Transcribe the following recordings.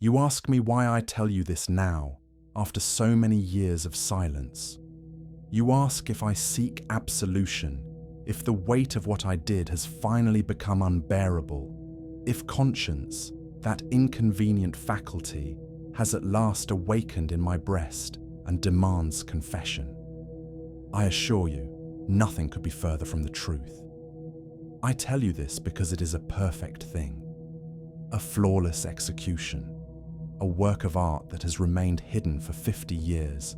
You ask me why I tell you this now, after so many years of silence. You ask if I seek absolution, if the weight of what I did has finally become unbearable, if conscience, that inconvenient faculty, has at last awakened in my breast and demands confession. I assure you, nothing could be further from the truth. I tell you this because it is a perfect thing, a flawless execution, a work of art that has remained hidden for 50 years,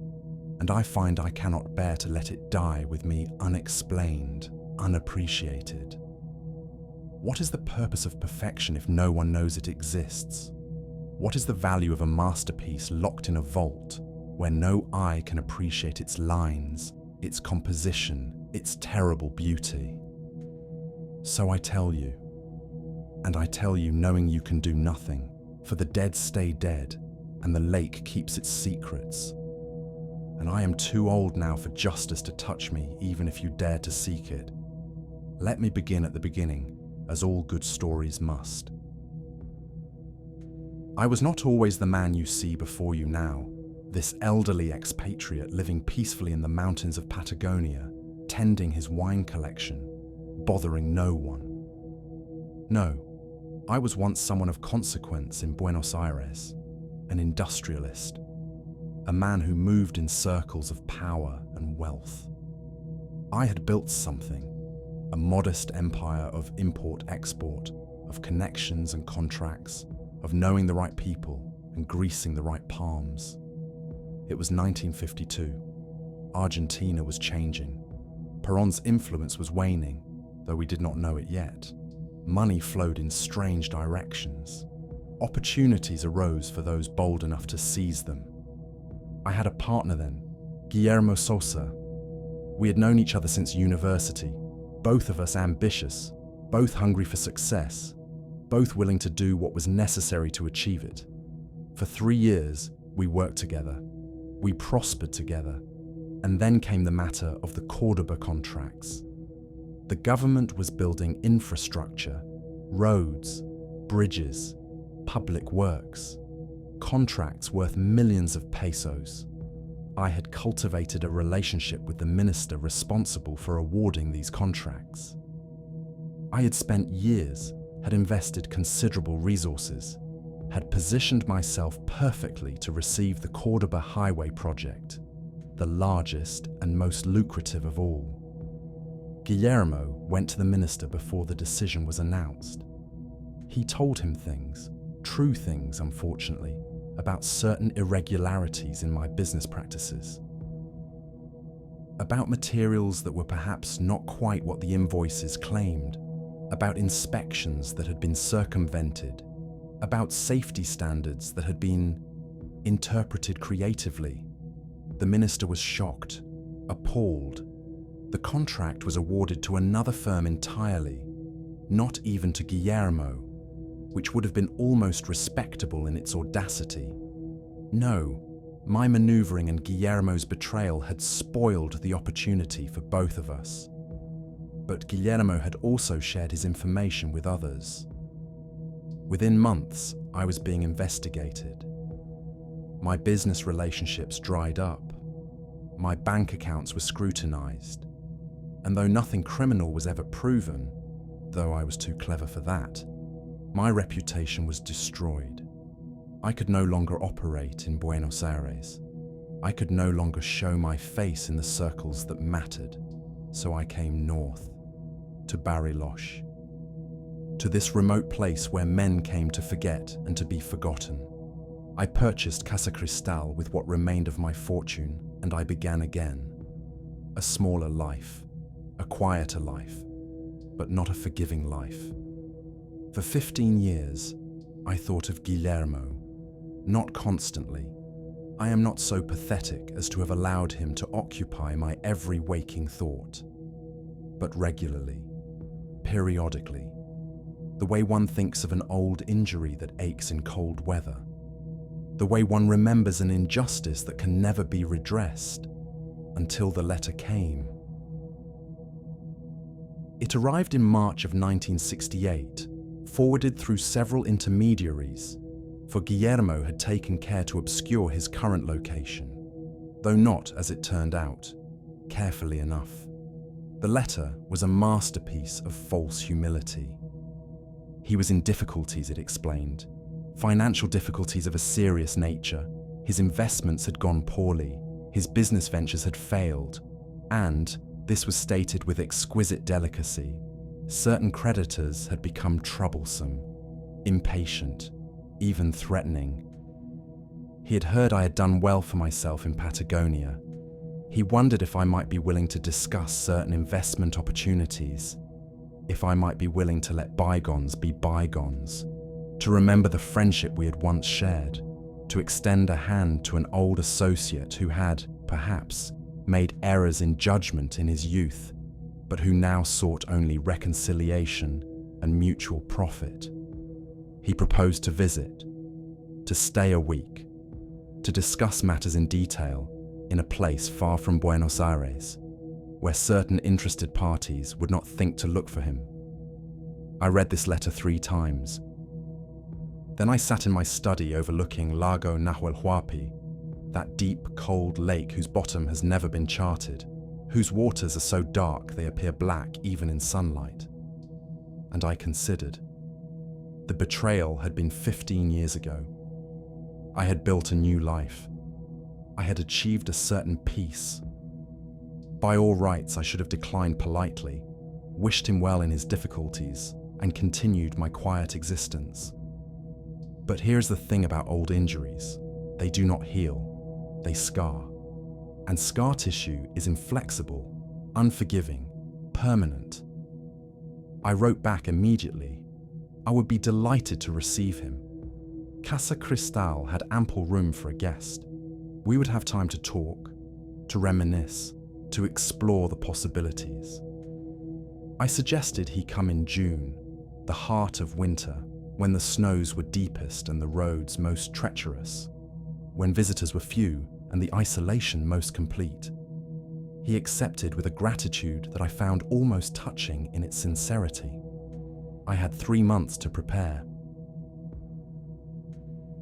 and I find I cannot bear to let it die with me unexplained, unappreciated. What is the purpose of perfection if no one knows it exists? What is the value of a masterpiece locked in a vault where no eye can appreciate its lines, its composition, its terrible beauty? So I tell you, and I tell you knowing you can do nothing, for the dead stay dead, and the lake keeps its secrets. And I am too old now for justice to touch me, even if you dare to seek it. Let me begin at the beginning, as all good stories must. I was not always the man you see before you now, this elderly expatriate living peacefully in the mountains of Patagonia, tending his wine collection, bothering no one. No, I was once someone of consequence in Buenos Aires, an industrialist, a man who moved in circles of power and wealth. I had built something, a modest empire of import-export, of connections and contracts, of knowing the right people and greasing the right palms. It was 1952. Argentina was changing. Perón's influence was waning, though we did not know it yet. Money flowed in strange directions. Opportunities arose for those bold enough to seize them. I had a partner then, Guillermo Sosa. We had known each other since university, both of us ambitious, both hungry for success, both willing to do what was necessary to achieve it. For 3 years, we worked together. We prospered together. And then came the matter of the Cordoba contracts. The government was building infrastructure, roads, bridges, public works, contracts worth millions of pesos. I had cultivated a relationship with the minister responsible for awarding these contracts. I had spent years, had invested considerable resources, had positioned myself perfectly to receive the Cordoba highway project, the largest and most lucrative of all. Guillermo went to the minister before the decision was announced. He told him things, true things unfortunately, about certain irregularities in my business practices. About materials that were perhaps not quite what the invoices claimed, about inspections that had been circumvented, about safety standards that had been interpreted creatively. The minister was shocked, appalled. The contract was awarded to another firm entirely, not even to Guillermo, which would have been almost respectable in its audacity. No, my maneuvering and Guillermo's betrayal had spoiled the opportunity for both of us. But Guillermo had also shared his information with others. Within months, I was being investigated. My business relationships dried up. My bank accounts were scrutinized. And though nothing criminal was ever proven, though I was too clever for that, my reputation was destroyed. I could no longer operate in Buenos Aires. I could no longer show my face in the circles that mattered, so I came north, to Bariloche, to this remote place where men came to forget and to be forgotten. I purchased Casa Cristal with what remained of my fortune, and I began again. A smaller life, a quieter life, but not a forgiving life. For 15 years, I thought of Guillermo, not constantly. I am not so pathetic as to have allowed him to occupy my every waking thought, but regularly, periodically, the way one thinks of an old injury that aches in cold weather, the way one remembers an injustice that can never be redressed, until the letter came. It arrived in March of 1968, forwarded through several intermediaries, for Guillermo had taken care to obscure his current location, though not, as it turned out, carefully enough. The letter was a masterpiece of false humility. He was in difficulties, it explained, financial difficulties of a serious nature. His investments had gone poorly, his business ventures had failed, and, this was stated with exquisite delicacy, certain creditors had become troublesome, impatient, even threatening. He had heard I had done well for myself in Patagonia. He wondered if I might be willing to discuss certain investment opportunities, if I might be willing to let bygones be bygones, to remember the friendship we had once shared, to extend a hand to an old associate who had, perhaps, made errors in judgment in his youth, but who now sought only reconciliation and mutual profit. He proposed to visit, to stay a week, to discuss matters in detail in a place far from Buenos Aires, where certain interested parties would not think to look for him. I read this letter 3 times. Then I sat in my study overlooking Lago Nahuel Huapi, that deep, cold lake whose bottom has never been charted, whose waters are so dark they appear black even in sunlight. And I considered. The betrayal had been 15 years ago. I had built a new life. I had achieved a certain peace. By all rights, I should have declined politely, wished him well in his difficulties, and continued my quiet existence. But here's the thing about old injuries. They do not heal, they scar. And scar tissue is inflexible, unforgiving, permanent. I wrote back immediately. I would be delighted to receive him. Casa Cristal had ample room for a guest. We would have time to talk, to reminisce, to explore the possibilities. I suggested he come in June, the heart of winter, when the snows were deepest and the roads most treacherous, when visitors were few and the isolation most complete. He accepted with a gratitude that I found almost touching in its sincerity. I had 3 months to prepare.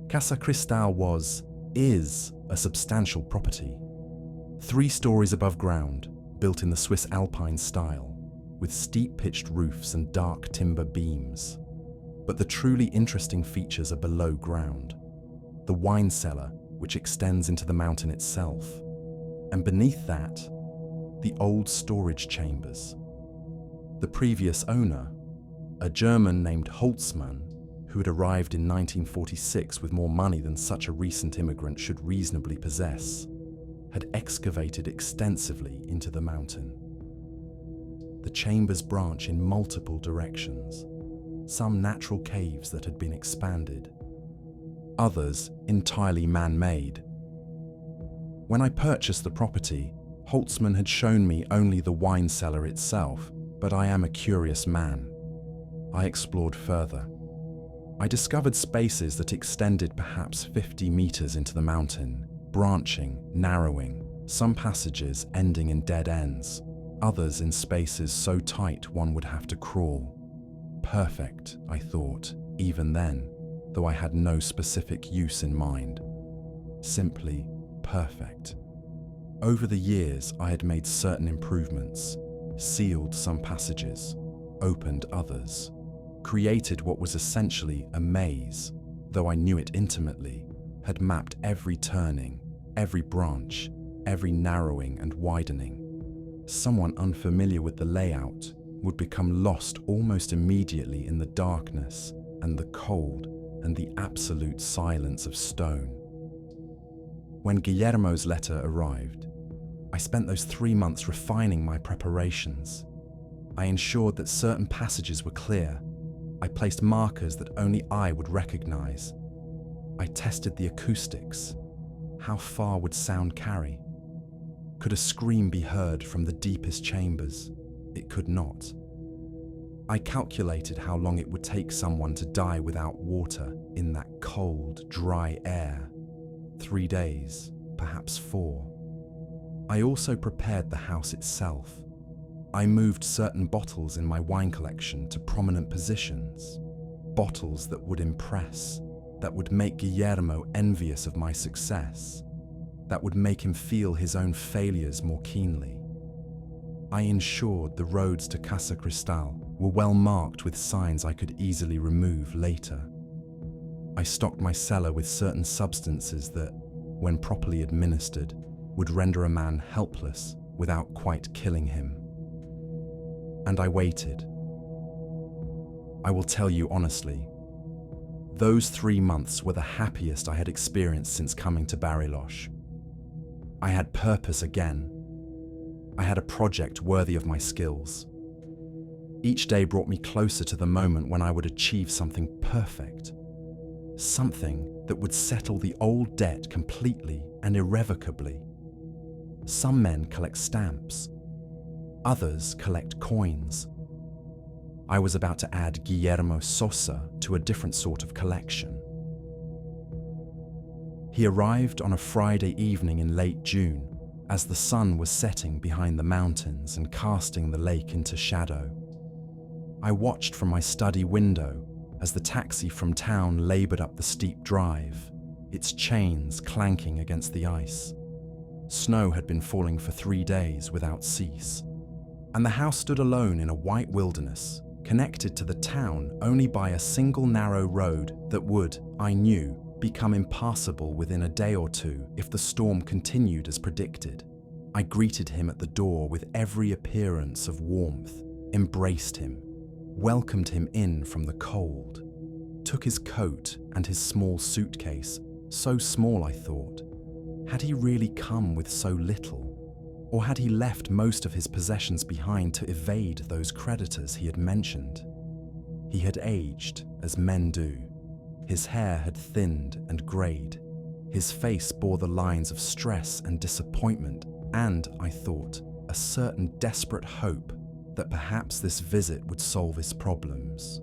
Casa Cristal is a substantial property. 3 stories above ground, built in the Swiss Alpine style, with steep pitched roofs and dark timber beams. But the truly interesting features are below ground. The wine cellar, which extends into the mountain itself, and beneath that, the old storage chambers. The previous owner, a German named Holtzmann, who had arrived in 1946 with more money than such a recent immigrant should reasonably possess, had excavated extensively into the mountain. The chambers branch in multiple directions, some natural caves that had been expanded, others entirely man-made. When I purchased the property, Holtzmann had shown me only the wine cellar itself, but I am a curious man. I explored further. I discovered spaces that extended perhaps 50 meters into the mountain, branching, narrowing, some passages ending in dead ends, others in spaces so tight one would have to crawl. Perfect, I thought, even then, though I had no specific use in mind. Simply perfect. Over the years, I had made certain improvements, sealed some passages, opened others, created what was essentially a maze, though I knew it intimately, had mapped every turning, every branch, every narrowing and widening. Someone unfamiliar with the layout would become lost almost immediately in the darkness and the cold and the absolute silence of stone. When Guillermo's letter arrived, I spent those 3 months refining my preparations. I ensured that certain passages were clear. I placed markers that only I would recognize. I tested the acoustics. How far would sound carry? Could a scream be heard from the deepest chambers? It could not. I calculated how long it would take someone to die without water in that cold, dry air. 3 days, perhaps 4. I also prepared the house itself. I moved certain bottles in my wine collection to prominent positions, bottles that would impress, that would make Guillermo envious of my success, that would make him feel his own failures more keenly. I ensured the roads to Casa Cristal were well marked with signs I could easily remove later. I stocked my cellar with certain substances that, when properly administered, would render a man helpless without quite killing him. And I waited. I will tell you honestly, those 3 months were the happiest I had experienced since coming to Bariloche. I had purpose again. I had a project worthy of my skills. Each day brought me closer to the moment when I would achieve something perfect. Something that would settle the old debt completely and irrevocably. Some men collect stamps. Others collect coins. I was about to add Guillermo Sosa to a different sort of collection. He arrived on a Friday evening in late June, as the sun was setting behind the mountains and casting the lake into shadow. I watched from my study window as the taxi from town labored up the steep drive, its chains clanking against the ice. Snow had been falling for 3 days without cease, and the house stood alone in a white wilderness, connected to the town only by a single narrow road that would, I knew, become impassable within a day or two if the storm continued as predicted. I greeted him at the door with every appearance of warmth, embraced him, welcomed him in from the cold, took his coat and his small suitcase, so small I thought. Had he really come with so little? Or had he left most of his possessions behind to evade those creditors he had mentioned? He had aged, as men do. His hair had thinned and greyed. His face bore the lines of stress and disappointment, and, I thought, a certain desperate hope that perhaps this visit would solve his problems.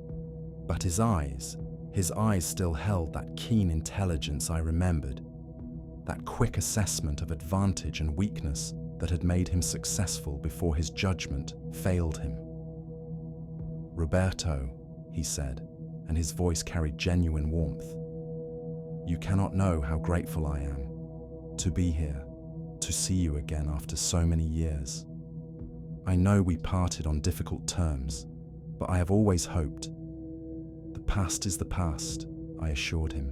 But his eyes still held that keen intelligence I remembered, that quick assessment of advantage and weakness that had made him successful before his judgment failed him. "Roberto," he said, and his voice carried genuine warmth. "You cannot know how grateful I am to be here, to see you again after so many years. I know we parted on difficult terms, but I have always hoped. The past is the past," I assured him,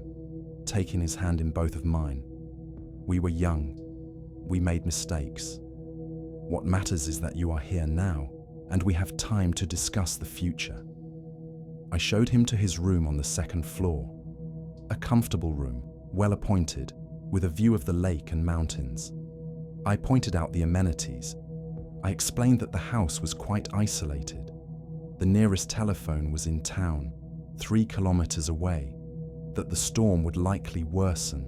taking his hand in both of mine. "We were young. We made mistakes. What matters is that you are here now, and we have time to discuss the future." I showed him to his room on the 2nd floor, a comfortable room, well appointed, with a view of the lake and mountains. I pointed out the amenities. I explained that the house was quite isolated. The nearest telephone was in town, 3 kilometers away, that the storm would likely worsen,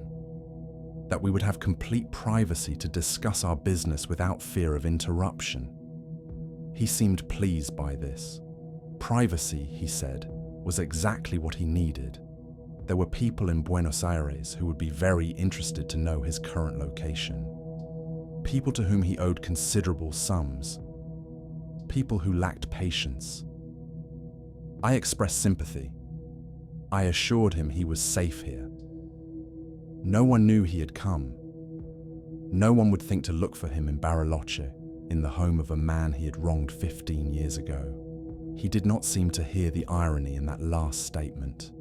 that we would have complete privacy to discuss our business without fear of interruption. He seemed pleased by this. Privacy, he said, was exactly what he needed. There were people in Buenos Aires who would be very interested to know his current location. People to whom he owed considerable sums. People who lacked patience. I expressed sympathy. I assured him he was safe here. No one knew he had come. No one would think to look for him in Bariloche, in the home of a man he had wronged 15 years ago. He did not seem to hear the irony in that last statement.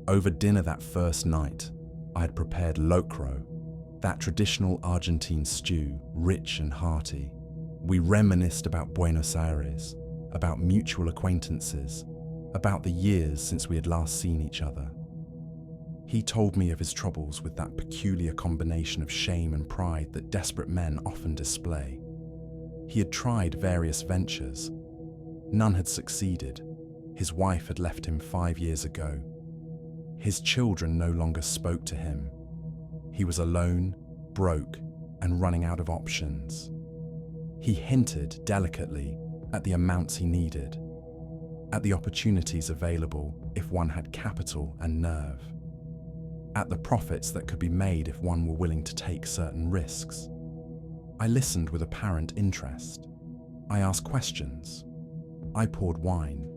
Over dinner that first night, I had prepared locro, that traditional Argentine stew, rich and hearty. We reminisced about Buenos Aires, about mutual acquaintances, about the years since we had last seen each other. He told me of his troubles with that peculiar combination of shame and pride that desperate men often display. He had tried various ventures. None had succeeded. His wife had left him 5 years ago. His children no longer spoke to him. He was alone, broke, and running out of options. He hinted delicately at the amounts he needed, at the opportunities available if one had capital and nerve, at the profits that could be made if one were willing to take certain risks. I listened with apparent interest. I asked questions. I poured wine,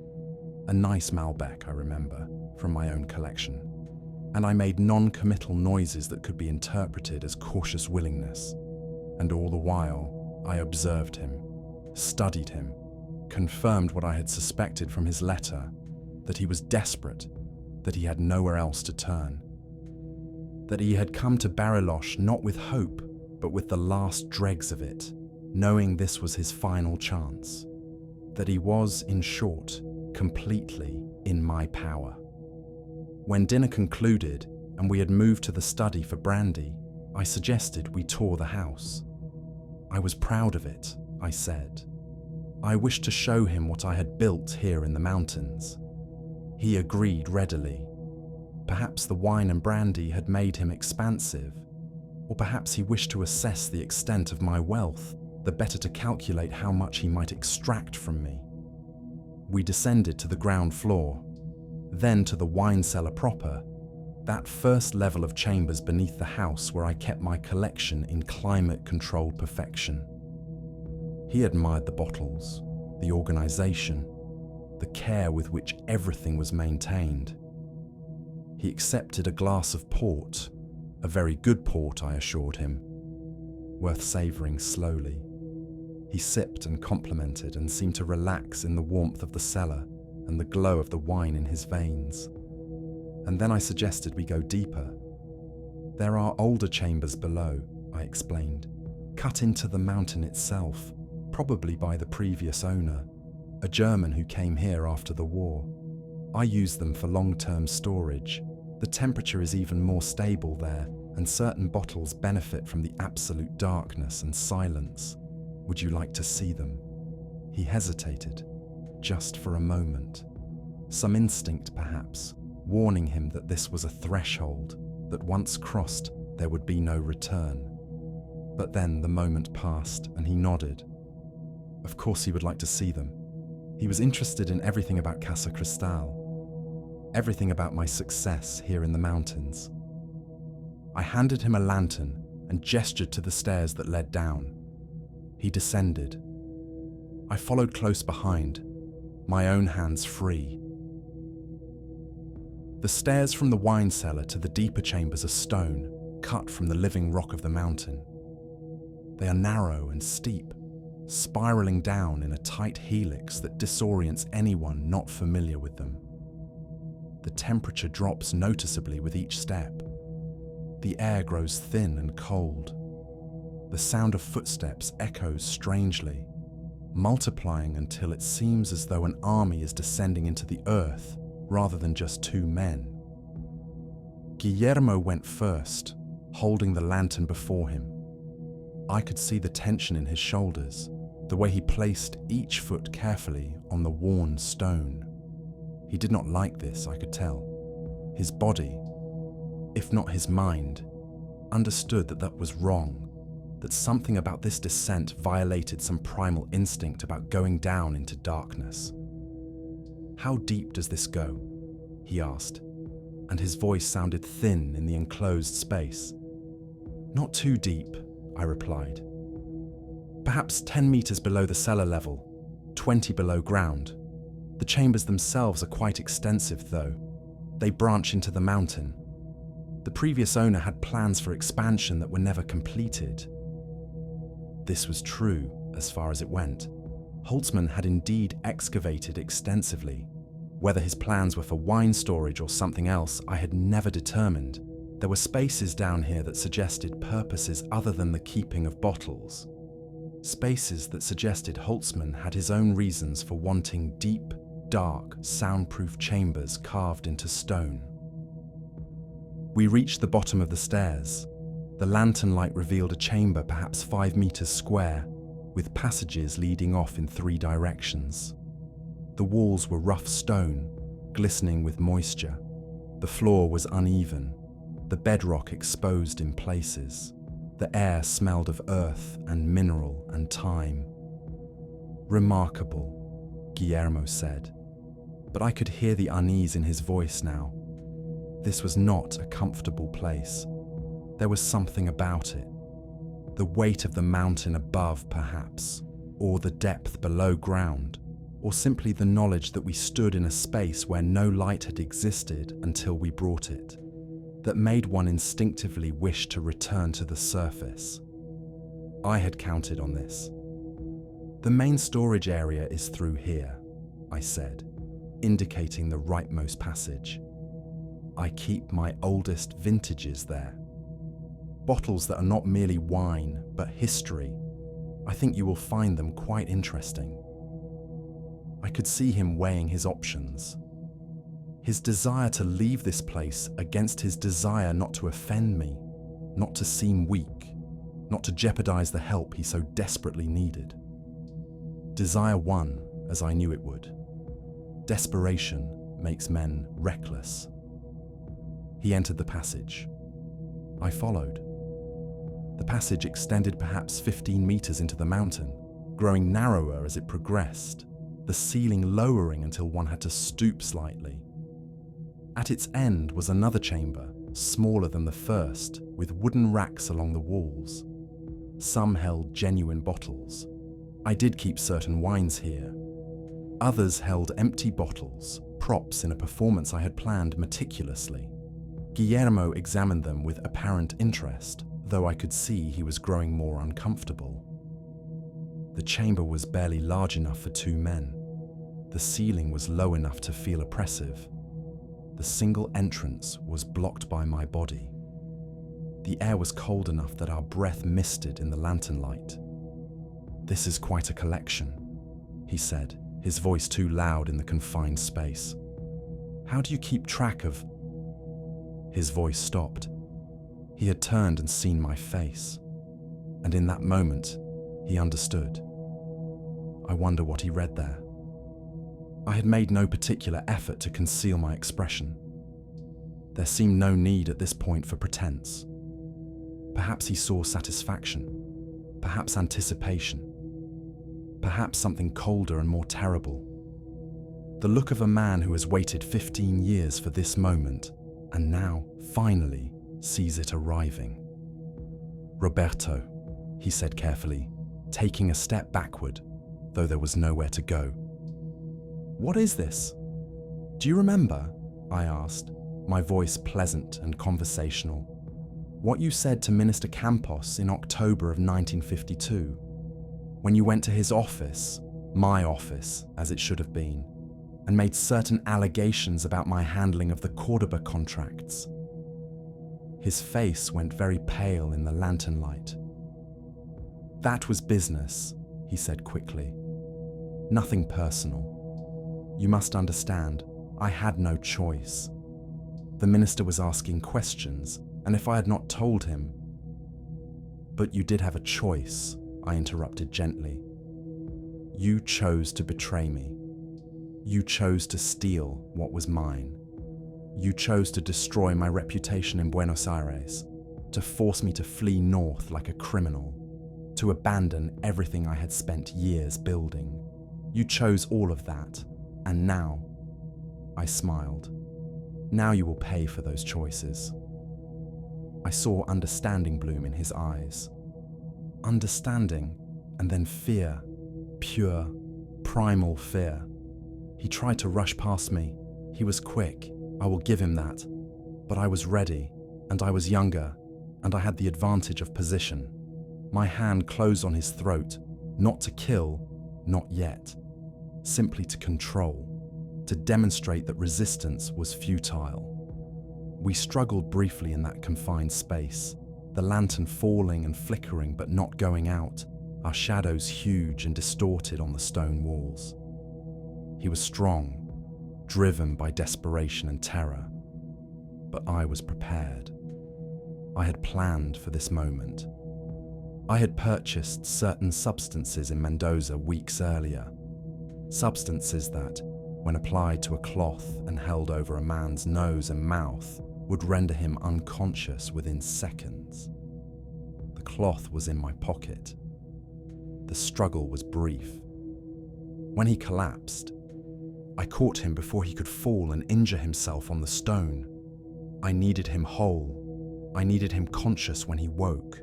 a nice Malbec, I remember, from my own collection. and I made non-committal noises that could be interpreted as cautious willingness. And all the while, I observed him, studied him, confirmed what I had suspected from his letter, that he was desperate, that he had nowhere else to turn, that he had come to Bariloche not with hope, but with the last dregs of it, knowing this was his final chance, that he was, in short, completely in my power. When dinner concluded and we had moved to the study for brandy, I suggested we tour the house. I was proud of it, I said. I wished to show him what I had built here in the mountains. He agreed readily. Perhaps the wine and brandy had made him expansive, or perhaps he wished to assess the extent of my wealth, the better to calculate how much he might extract from me. We descended to the ground floor, then to the wine cellar proper, that first level of chambers beneath the house where I kept my collection in climate-controlled perfection. He admired the bottles, the organization, the care with which everything was maintained. He accepted a glass of port, a very good port, I assured him, worth savouring slowly. He sipped and complimented and seemed to relax in the warmth of the cellar and the glow of the wine in his veins. And then I suggested we go deeper. There are older chambers below, I explained, cut into the mountain itself, probably by the previous owner, a German who came here after the war. I use them for long-term storage. The temperature is even more stable there, and certain bottles benefit from the absolute darkness and silence. Would you like to see them? He hesitated, just for a moment. Some instinct, perhaps, warning him that this was a threshold, that once crossed, there would be no return. But then the moment passed, and he nodded. Of course he would like to see them. He was interested in everything about Casa Cristal, everything about my success here in the mountains. I handed him a lantern and gestured to the stairs that led down. He descended. I followed close behind, my own hands free. The stairs from the wine cellar to the deeper chambers are stone, cut from the living rock of the mountain. They are narrow and steep, spiraling down in a tight helix that disorients anyone not familiar with them. The temperature drops noticeably with each step. The air grows thin and cold. The sound of footsteps echoes strangely, multiplying until it seems as though an army is descending into the earth rather than just two men. Guillermo went first, holding the lantern before him. I could see the tension in his shoulders, the way he placed each foot carefully on the worn stone. He did not like this, I could tell. His body, if not his mind, understood that that was wrong, that something about this descent violated some primal instinct about going down into darkness. How deep does this go? He asked, and his voice sounded thin in the enclosed space. Not too deep, I replied. Perhaps 10 meters below the cellar level, 20 below ground. The chambers themselves are quite extensive, though. They branch into the mountain. The previous owner had plans for expansion that were never completed. This was true, as far as it went. Holtzman had indeed excavated extensively. Whether his plans were for wine storage or something else, I had never determined. There were spaces down here that suggested purposes other than the keeping of bottles. Spaces that suggested Holtzman had his own reasons for wanting deep, dark, soundproof chambers carved into stone. We reached the bottom of the stairs. The lantern light revealed a chamber perhaps 5 meters square, with passages leading off in 3 directions. The walls were rough stone, glistening with moisture. The floor was uneven, the bedrock exposed in places. The air smelled of earth and mineral and time. Remarkable, Guillermo said, but I could hear the unease in his voice now. This was not a comfortable place. There was something about it. The weight of the mountain above, perhaps, or the depth below ground, or simply the knowledge that we stood in a space where no light had existed until we brought it. that made one instinctively wish to return to the surface. I had counted on this. "The main storage area is through here," I said, indicating the rightmost passage. "I keep my oldest vintages there. Bottles that are not merely wine, but history. I think you will find them quite interesting." I could see him weighing his options. His desire to leave this place against his desire not to offend me, not to seem weak, not to jeopardize the help he so desperately needed. Desire won, as I knew it would. Desperation makes men reckless. He entered the passage. I followed. The passage extended perhaps 15 meters into the mountain, growing narrower as it progressed, the ceiling lowering until one had to stoop slightly. At its end was another chamber, smaller than the first, with wooden racks along the walls. Some held genuine bottles. I did keep certain wines here. Others held empty bottles, props in a performance I had planned meticulously. Guillermo examined them with apparent interest, though I could see he was growing more uncomfortable. The chamber was barely large enough for 2 men. The ceiling was low enough to feel oppressive. The single entrance was blocked by my body. The air was cold enough that our breath misted in the lantern light. "This is quite a collection," he said, his voice too loud in the confined space. "How do you keep track of—" His voice stopped. He had turned and seen my face, and in that moment, he understood. I wonder what he read there. I had made no particular effort to conceal my expression. There seemed no need at this point for pretense. Perhaps he saw satisfaction, perhaps anticipation, perhaps something colder and more terrible. The look of a man who has waited 15 years for this moment, and now, finally, sees it arriving. "Roberto," he said carefully, taking a step backward, though there was nowhere to go. "What is this? Do you remember?" I asked, my voice pleasant and conversational. "What you said to Minister Campos in October of 1952, when you went to his office, my office, as it should have been, and made certain allegations about my handling of the Cordoba contracts." His face went very pale in the lantern light. "That was business," he said quickly. "Nothing personal. You must understand, I had no choice. The minister was asking questions, and if I had not told him—" "But you did have a choice," I interrupted gently. "You chose to betray me. You chose to steal what was mine. You chose to destroy my reputation in Buenos Aires, to force me to flee north like a criminal, to abandon everything I had spent years building. You chose all of that, and now," I smiled, "now you will pay for those choices." I saw understanding bloom in his eyes. Understanding, and then fear, pure, primal fear. He tried to rush past me. He was quick, I will give him that. But I was ready, and I was younger, and I had the advantage of position. My hand closed on his throat, not to kill, not yet. Simply to control, to demonstrate that resistance was futile. We struggled briefly in that confined space, the lantern falling and flickering but not going out, our shadows huge and distorted on the stone walls. He was strong, driven by desperation and terror, but I was prepared. I had planned for this moment. I had purchased certain substances in Mendoza weeks earlier, substances that, when applied to a cloth and held over a man's nose and mouth, would render him unconscious within seconds. The cloth was in my pocket. The struggle was brief. When he collapsed, I caught him before he could fall and injure himself on the stone. I needed him whole. I needed him conscious when he woke.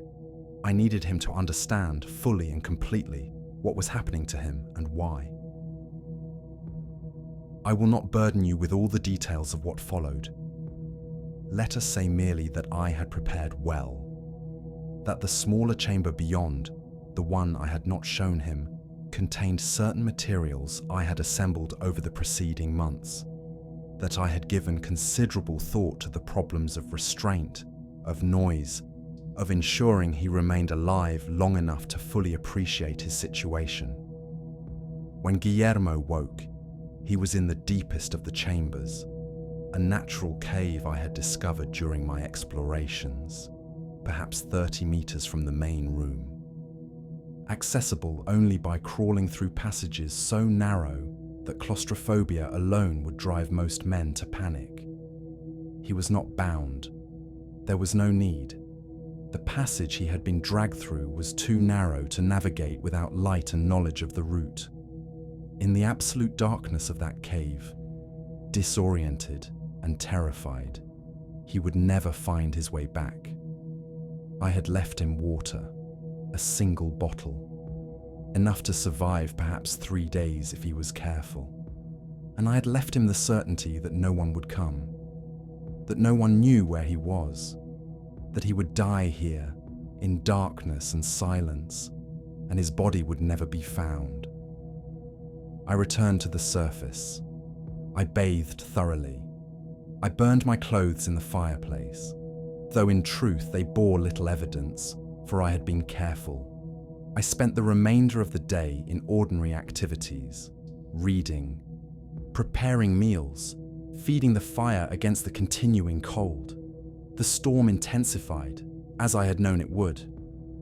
I needed him to understand fully and completely what was happening to him and why. I will not burden you with all the details of what followed. Let us say merely that I had prepared well, that the smaller chamber beyond, the one I had not shown him, contained certain materials I had assembled over the preceding months, that I had given considerable thought to the problems of restraint, of noise, of ensuring he remained alive long enough to fully appreciate his situation. When Guillermo woke, he was in the deepest of the chambers, a natural cave I had discovered during my explorations, perhaps 30 meters from the main room. Accessible only by crawling through passages so narrow that claustrophobia alone would drive most men to panic. He was not bound. There was no need. The passage he had been dragged through was too narrow to navigate without light and knowledge of the route. In the absolute darkness of that cave, disoriented and terrified, he would never find his way back. I had left him water, a single bottle, enough to survive perhaps 3 days if he was careful. And I had left him the certainty that no one would come, that no one knew where he was, that he would die here in darkness and silence, and his body would never be found. I returned to the surface. I bathed thoroughly. I burned my clothes in the fireplace, though in truth they bore little evidence, for I had been careful. I spent the remainder of the day in ordinary activities, reading, preparing meals, feeding the fire against the continuing cold. The storm intensified, as I had known it would.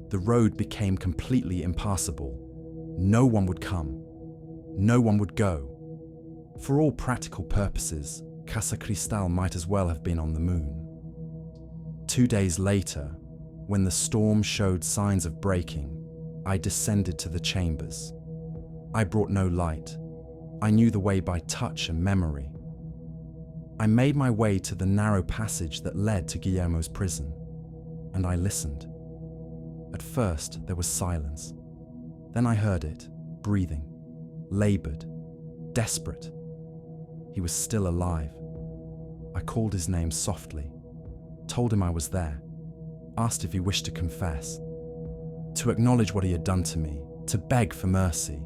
The road became completely impassable. No one would come. No one would go. For all practical purposes, Casa Cristal might as well have been on the moon. 2 days later, when the storm showed signs of breaking, I descended to the chambers. I brought no light. I knew the way by touch and memory. I made my way to the narrow passage that led to Guillermo's prison, and I listened. At first, there was silence. Then I heard it, breathing, labored, desperate. He was still alive. I called his name softly, told him I was there, asked if he wished to confess, to acknowledge what he had done to me, to beg for mercy.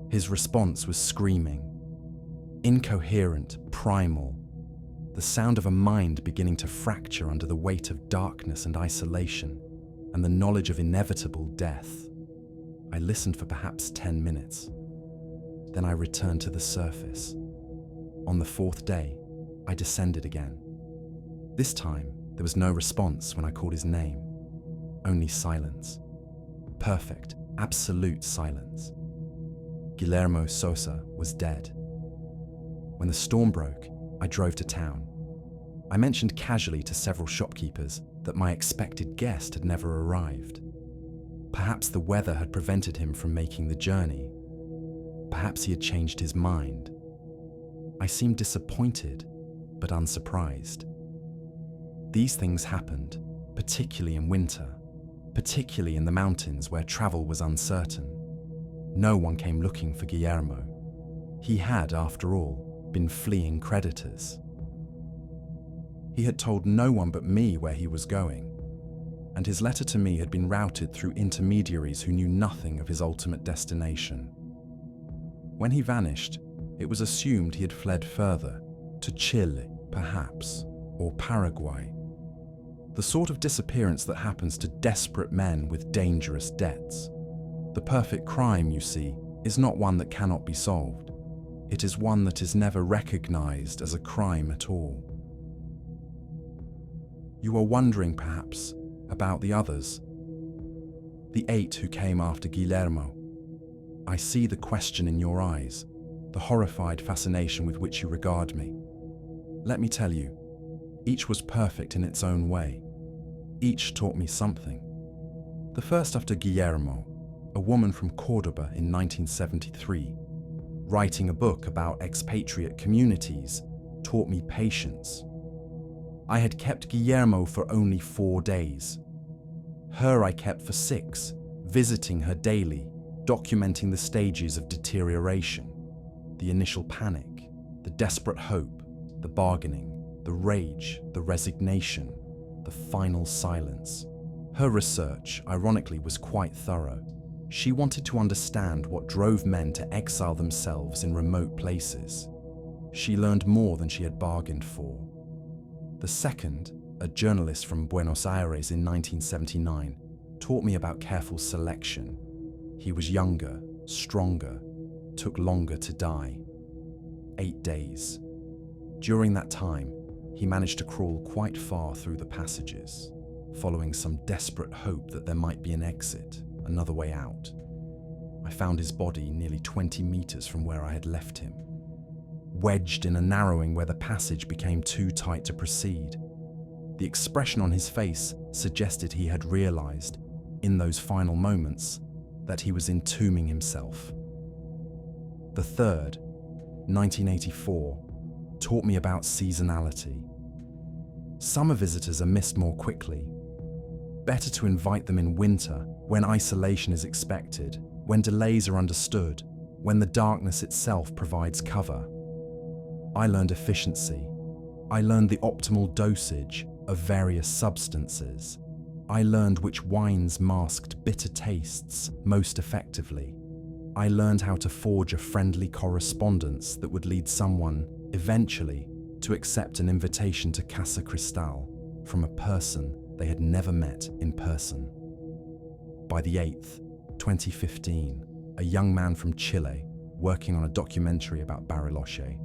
His response was screaming, incoherent, primal, the sound of a mind beginning to fracture under the weight of darkness and isolation, and the knowledge of inevitable death. I listened for perhaps 10 minutes. Then I returned to the surface. On the 4th day, I descended again. This time, there was no response when I called his name, only silence. Perfect, absolute silence. Guillermo Sosa was dead. When the storm broke, I drove to town. I mentioned casually to several shopkeepers that my expected guest had never arrived. Perhaps the weather had prevented him from making the journey. Perhaps he had changed his mind. I seemed disappointed, but unsurprised. These things happened, particularly in winter, particularly in the mountains where travel was uncertain. No one came looking for Guillermo. He had, after all, been fleeing creditors. He had told no one but me where he was going, and his letter to me had been routed through intermediaries who knew nothing of his ultimate destination. When he vanished, it was assumed he had fled further, to Chile, perhaps, or Paraguay. The sort of disappearance that happens to desperate men with dangerous debts. The perfect crime, you see, is not one that cannot be solved. It is one that is never recognized as a crime at all. You are wondering, perhaps, about the others. The 8 who came after Guillermo. I see the question in your eyes, the horrified fascination with which you regard me. Let me tell you, each was perfect in its own way. Each taught me something. The first after Guillermo, a woman from Cordoba in 1973, writing a book about expatriate communities, taught me patience. I had kept Guillermo for only 4 days. Her I kept for 6, visiting her daily, documenting the stages of deterioration, the initial panic, the desperate hope, the bargaining. the rage, the resignation, the final silence. Her research, ironically, was quite thorough. She wanted to understand what drove men to exile themselves in remote places. She learned more than she had bargained for. The second, a journalist from Buenos Aires in 1979, taught me about careful selection. He was younger, stronger, took longer to die. 8 days. During that time, he managed to crawl quite far through the passages, following some desperate hope that there might be an exit, another way out. I found his body nearly 20 meters from where I had left him, wedged in a narrowing where the passage became too tight to proceed. The expression on his face suggested he had realized, in those final moments, that he was entombing himself. The third, 1984, taught me about seasonality. Summer visitors are missed more quickly. Better to invite them in winter, when isolation is expected, when delays are understood, when the darkness itself provides cover. I learned efficiency. I learned the optimal dosage of various substances. I learned which wines masked bitter tastes most effectively. I learned how to forge a friendly correspondence that would lead someone, eventually, to accept an invitation to Casa Cristal from a person they had never met in person. By the 8th, 2015, a young man from Chile, working on a documentary about Bariloche,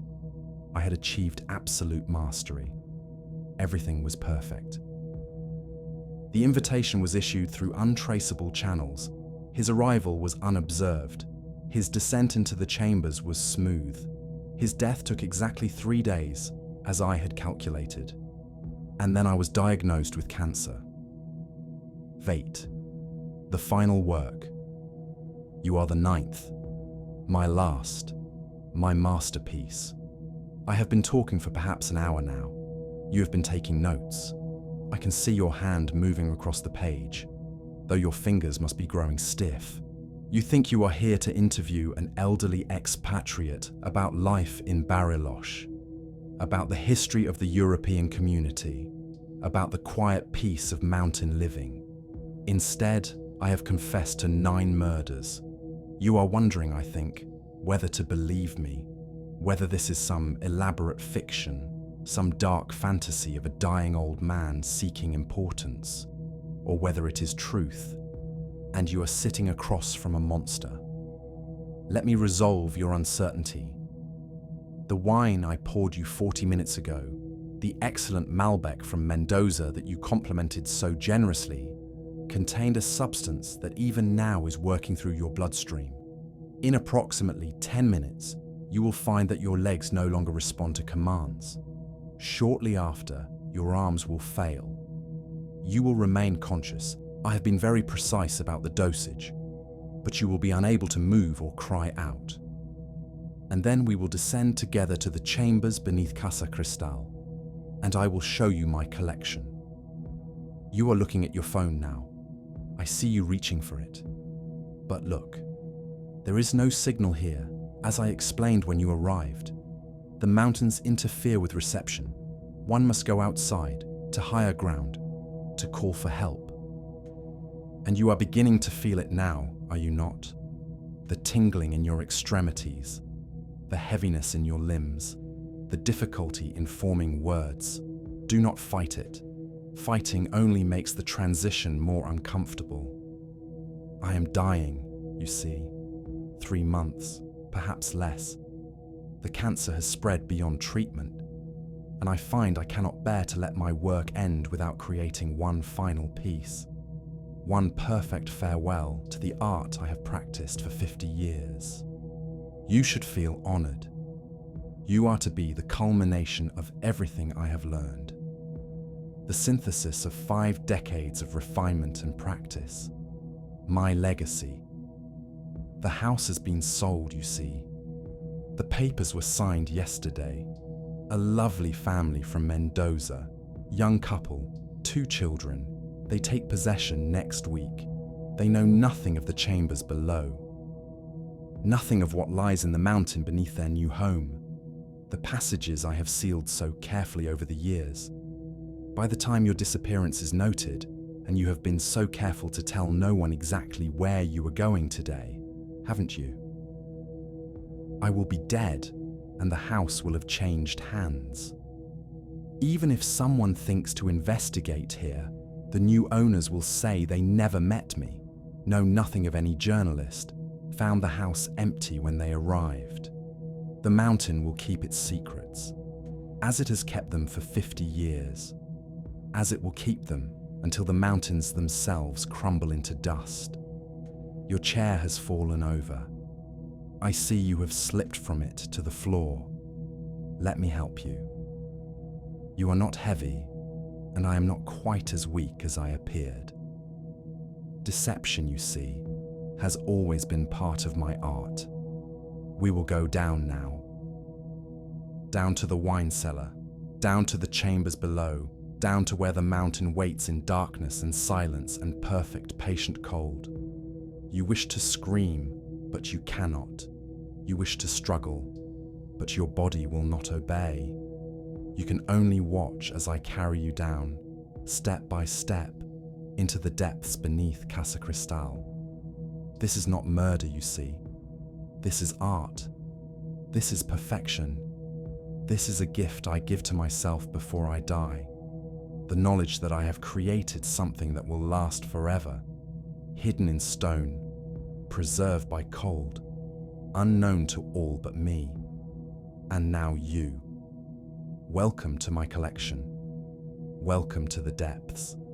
I had achieved absolute mastery. Everything was perfect. The invitation was issued through untraceable channels. His arrival was unobserved. His descent into the chambers was smooth. His death took exactly 3 days, as I had calculated. And then I was diagnosed with cancer. Fate. The final work. You are the 9th. My last. My masterpiece. I have been talking for perhaps an hour now. You have been taking notes. I can see your hand moving across the page, though your fingers must be growing stiff. You think you are here to interview an elderly expatriate about life in Bariloche, about the history of the European community, about the quiet peace of mountain living. Instead, I have confessed to 9 murders. You are wondering, I think, whether to believe me, whether this is some elaborate fiction, some dark fantasy of a dying old man seeking importance, or whether it is truth, and you are sitting across from a monster. Let me resolve your uncertainty. The wine I poured you 40 minutes ago, the excellent Malbec from Mendoza that you complimented so generously, contained a substance that even now is working through your bloodstream. In approximately 10 minutes, you will find that your legs no longer respond to commands. Shortly after, your arms will fail. You will remain conscious. I have been very precise about the dosage, but you will be unable to move or cry out. And then we will descend together to the chambers beneath Casa Cristal, and I will show you my collection. You are looking at your phone now. I see you reaching for it. But look, there is no signal here, as I explained when you arrived. The mountains interfere with reception. One must go outside, to higher ground, to call for help. And you are beginning to feel it now, are you not? The tingling in your extremities, the heaviness in your limbs, the difficulty in forming words. Do not fight it. Fighting only makes the transition more uncomfortable. I am dying, you see. 3 months, perhaps less. The cancer has spread beyond treatment, and I find I cannot bear to let my work end without creating one final piece, one perfect farewell to the art I have practiced for 50 years. You should feel honored. You are to be the culmination of everything I have learned, the synthesis of 5 decades of refinement and practice, my legacy. The house has been sold, you see. The papers were signed yesterday. A lovely family from Mendoza, young couple, 2 children. They take possession next week. They know nothing of the chambers below, nothing of what lies in the mountain beneath their new home. the passages I have sealed so carefully over the years. By the time your disappearance is noted, and you have been so careful to tell no one exactly where you were going today, haven't you? I will be dead, and the house will have changed hands. Even if someone thinks to investigate here, the new owners will say they never met me, know nothing of any journalist, found the house empty when they arrived. The mountain will keep its secrets, as it has kept them for 50 years, as it will keep them until the mountains themselves crumble into dust. Your chair has fallen over. I see you have slipped from it to the floor. Let me help you. You are not heavy, and I am not quite as weak as I appeared. Deception, you see, has always been part of my art. We will go down now. Down to the wine cellar, down to the chambers below, down to where the mountain waits in darkness and silence and perfect patient cold. You wish to scream, but you cannot. You wish to struggle, but your body will not obey. You can only watch as I carry you down, step by step, into the depths beneath Casa Cristal. This is not murder, you see. This is art. This is perfection. This is a gift I give to myself before I die. The knowledge that I have created something that will last forever, hidden in stone, preserved by cold, unknown to all but me. And now you. Welcome to my collection. Welcome to the depths.